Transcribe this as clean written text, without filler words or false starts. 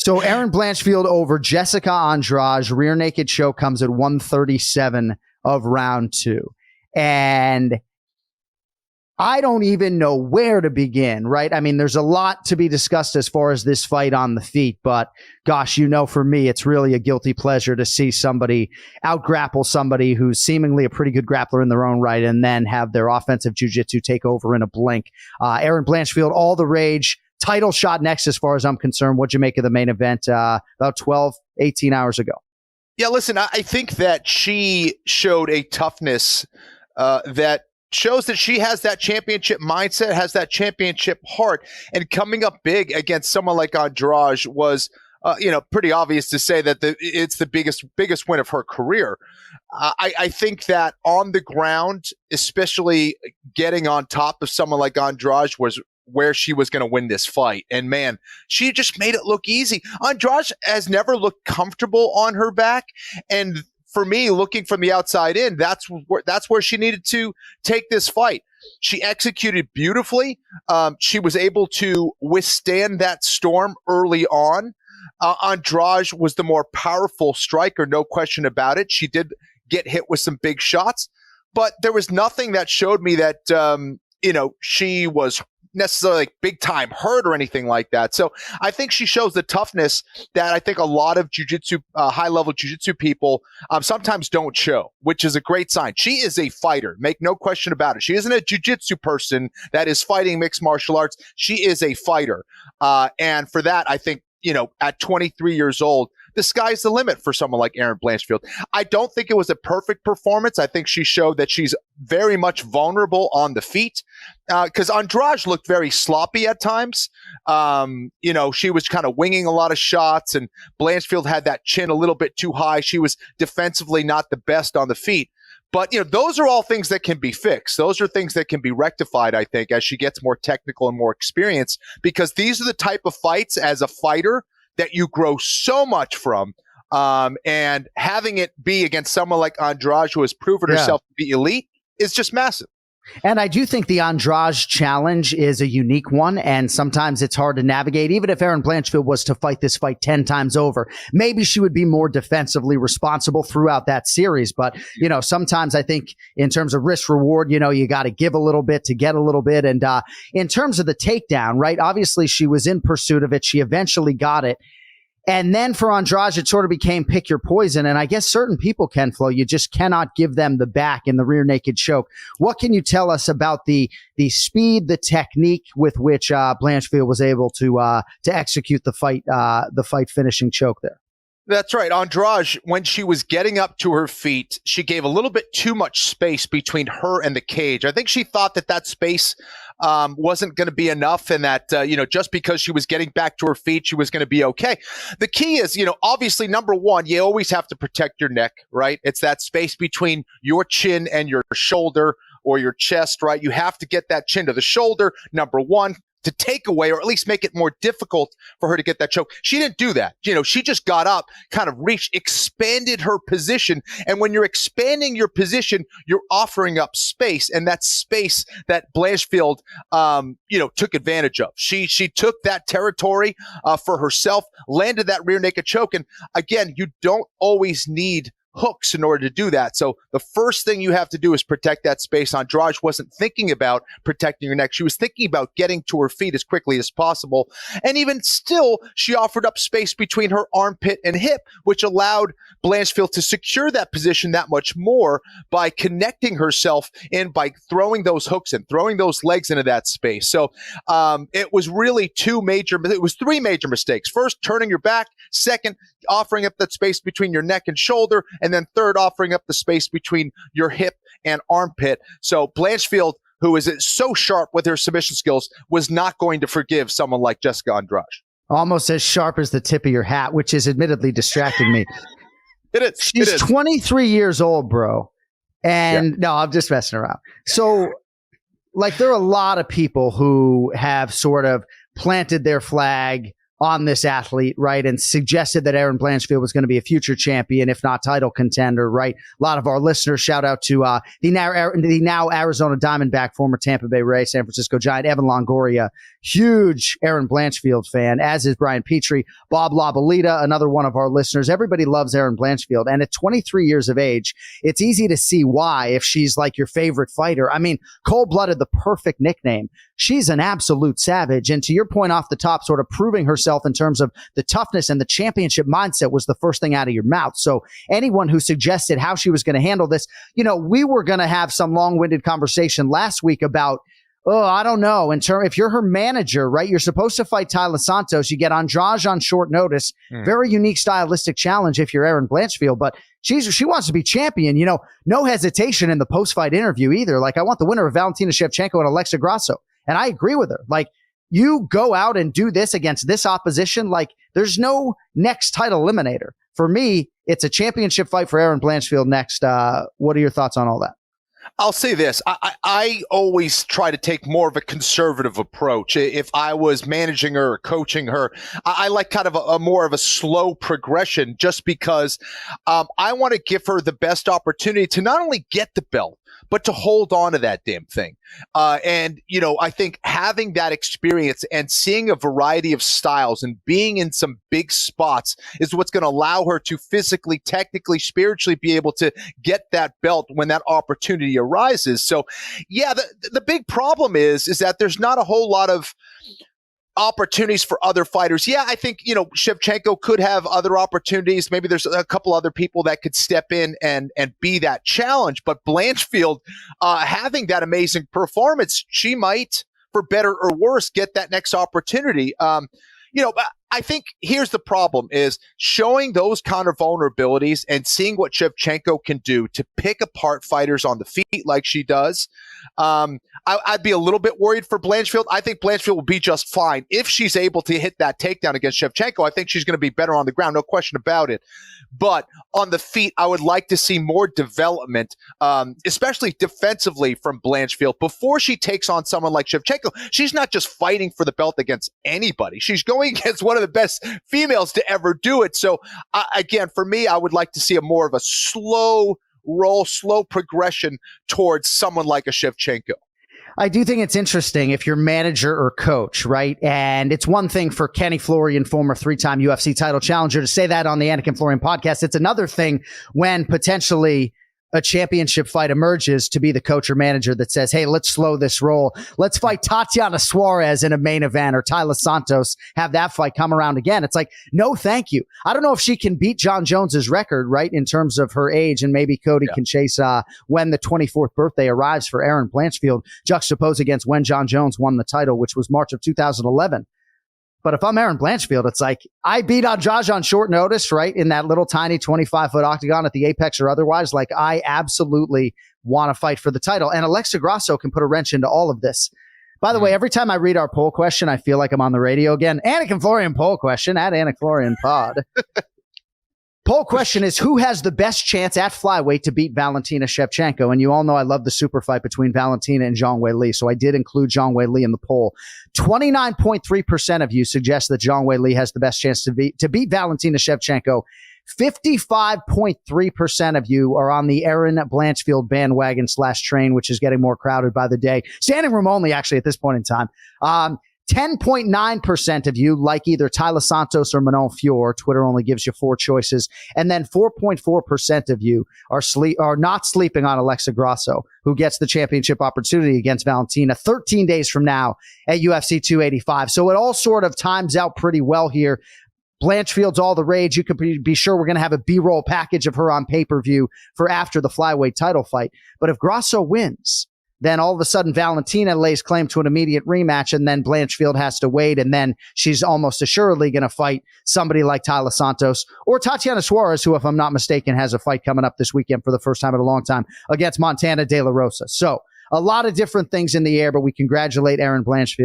So Erin Blanchfield over Jessica Andrade. Rear naked choke comes at 137 of round 2. And I don't even know where to begin, right? I mean, there's a lot to be discussed as far as this fight on the feet, but gosh, for me, it's really a guilty pleasure to see somebody out-grapple somebody who's seemingly a pretty good grappler in their own right and then have their offensive jiu-jitsu take over in a blink. Erin Blanchfield, all the rage. Title shot next as far as I'm concerned. What'd you make of the main event about 12, 18 hours ago? Yeah, listen, I think that she showed a toughness that shows that she has that championship mindset, has that championship heart, and coming up big against someone like Andrade was, pretty obvious to say that it's the biggest win of her career. I think that on the ground, especially getting on top of someone like Andrade was where she was going to win this fight. And man, she just made it look easy. Andrade has never looked comfortable on her back. And for me, looking from the outside in, that's where she needed to take this fight. She executed beautifully. She was able to withstand that storm early on. Andrade was the more powerful striker, no question about it. She did get hit with some big shots, but there was nothing that showed me that she was necessarily like big time hurt or anything like that. So I think she shows the toughness that I think a lot of jiu-jitsu, high level jiu-jitsu people sometimes don't show, which is a great sign. She is a fighter, make no question about it. She isn't a jiu-jitsu person that is fighting mixed martial arts. She is a fighter. And for that, I think, at 23 years old, the sky's the limit for someone like Erin Blanchfield. I don't think it was a perfect performance. I think she showed that she's very much vulnerable on the feet because Andrade looked very sloppy at times. She was kind of winging a lot of shots, and Blanchfield had that chin a little bit too high. She was defensively not the best on the feet. But, those are all things that can be fixed. Those are things that can be rectified, I think, as she gets more technical and more experience, because these are the type of fights as a fighter that you grow so much from, and having it be against someone like Andrade, who has proven herself to be elite, is just massive. And I do think the Andrade challenge is a unique one, and sometimes it's hard to navigate. Even if Erin Blanchfield was to fight this fight 10 times over, maybe she would be more defensively responsible throughout that series. But, sometimes I think in terms of risk reward, you got to give a little bit to get a little bit. And in terms of the takedown, right, obviously she was in pursuit of it. She eventually got it. And then for Andrade, it sort of became pick your poison. And I guess certain people, Ken-Flo, you just cannot give them the back in the rear naked choke. What can you tell us about the speed, the technique with which Blanchfield was able to execute the fight finishing choke there? That's right. Andrade, when she was getting up to her feet, she gave a little bit too much space between her and the cage. I think she thought that space wasn't going to be enough, and that, just because she was getting back to her feet, she was going to be okay. The key is, obviously, number one, you always have to protect your neck, right? It's that space between your chin and your shoulder or your chest, right? You have to get that chin to the shoulder, number one, to take away or at least make it more difficult for her to get that choke. She didn't do that. She just got up, kind of reached, expanded her position. And when you're expanding your position, you're offering up space. And that space that Blanchfield, took advantage of. She took that territory for herself, landed that rear naked choke. And again, you don't always need hooks in order to do that. So the first thing you have to do is protect that space. Andrade wasn't thinking about protecting her neck. She was thinking about getting to her feet as quickly as possible. And even still, she offered up space between her armpit and hip, which allowed Blanchfield to secure that position that much more by connecting herself in, by throwing those hooks and throwing those legs into that space. So it was really three major mistakes. First, turning your back. Second, offering up that space between your neck and shoulder. And then third, offering up the space between your hip and armpit. So Blanchfield, who is so sharp with her submission skills, was not going to forgive someone like Jessica Andrade. Almost as sharp as the tip of your hat, which is admittedly distracting me. It is. She's 23 years old, bro. And no, I'm just messing around. So, there are a lot of people who have sort of planted their flag on this athlete, right? And suggested that Erin Blanchfield was going to be a future champion, if not title contender, right? A lot of our listeners, shout out to the now Arizona Diamondback, former Tampa Bay Ray, San Francisco Giant, Evan Longoria, huge Erin Blanchfield fan, as is Brian Petrie, Bob Labalita, another one of our listeners. Everybody loves Erin Blanchfield. And at 23 years of age, it's easy to see why if she's like your favorite fighter. I mean, cold-blooded, the perfect nickname. She's an absolute savage. And to your point off the top, sort of proving herself in terms of the toughness and the championship mindset was the first thing out of your mouth. So anyone who suggested how she was going to handle this, we were going to have some long-winded conversation last week about, I don't know. If you're her manager, right, you're supposed to fight Tyler Santos. You get Andrade on short notice. Very unique stylistic challenge if you're Erin Blanchfield, but she wants to be champion. No hesitation in the post-fight interview either. Like, I want the winner of Valentina Shevchenko and Alexa Grasso. And I agree with her. Like, you go out and do this against this opposition. Like, there's no next title eliminator. For me, it's a championship fight for Erin Blanchfield next. What are your thoughts on all that? I'll say this. I always try to take more of a conservative approach. If I was managing her or coaching her, I like kind of a more of a slow progression, just because I want to give her the best opportunity to not only get the belt, but to hold on to that damn thing. I think having that experience and seeing a variety of styles and being in some big spots is what's going to allow her to physically, technically, spiritually be able to get that belt when that opportunity arises. So, yeah, the big problem is that there's not a whole lot of opportunities for other fighters. Yeah, I think, Shevchenko could have other opportunities. Maybe there's a couple other people that could step in and be that challenge. But Blanchfield, having that amazing performance, she might, for better or worse, get that next opportunity. I think here's the problem is showing those kind of vulnerabilities and seeing what Shevchenko can do to pick apart fighters on the feet like she does. I'd be a little bit worried for Blanchfield. I think Blanchfield will be just fine. If she's able to hit that takedown against Shevchenko, I think she's going to be better on the ground, no question about it. But on the feet, I would like to see more development, especially defensively from Blanchfield before she takes on someone like Shevchenko. She's not just fighting for the belt against anybody. She's going against one of the best females to ever do it. So again, for me, I would like to see more of a slow roll, slow progression towards someone like a Shevchenko. I do think it's interesting if you're manager or coach, right? And it's one thing for Kenny Florian, former 3-time UFC title challenger, to say that on the Anik and Florian podcast. It's another thing when potentially a championship fight emerges to be the coach or manager that says, hey, let's slow this roll. Let's fight Tatiana Suarez in a main event, or Tyler Santos, have that fight come around again. It's like, no, thank you. I don't know if she can beat John Jones's record, right, in terms of her age, and maybe Cody can chase when the 24th birthday arrives for Erin Blanchfield, juxtaposed against when John Jones won the title, which was March of 2011. But if I'm Erin Blanchfield, it's like, I beat Andrade on short notice, right? In that little tiny 25-foot octagon at the Apex or otherwise. Like, I absolutely want to fight for the title. And Alexa Grasso can put a wrench into all of this. By the way, every time I read our poll question, I feel like I'm on the radio again. Anik and Florian poll question at Anik Florian Pod. Poll question is, who has the best chance at flyweight to beat Valentina Shevchenko? And you all know I love the super fight between Valentina and Zhang Weili, so I did include Zhang Weili in the poll. 29.3% of you suggest that Zhang Weili has the best chance to beat Valentina Shevchenko. 55.3% of you are on the Erin Blanchfield bandwagon / train, which is getting more crowded by the day. Standing room only, actually, at this point in time. 10.9% of you like either Tyler Santos or Manon Fior. Twitter only gives you 4 choices. And then 4.4% of you are not sleeping on Alexa Grasso, who gets the championship opportunity against Valentina 13 days from now at UFC 285. So it all sort of times out pretty well here. Blanchfield's all the rage. You could be sure we're going to have a B-roll package of her on pay-per-view for after the flyweight title fight. But if Grasso wins, then all of a sudden Valentina lays claim to an immediate rematch, and then Blanchfield has to wait, and then she's almost assuredly going to fight somebody like Tyler Santos or Tatiana Suarez, who, if I'm not mistaken, has a fight coming up this weekend for the first time in a long time against Montana De La Rosa. So a lot of different things in the air, but we congratulate Erin Blanchfield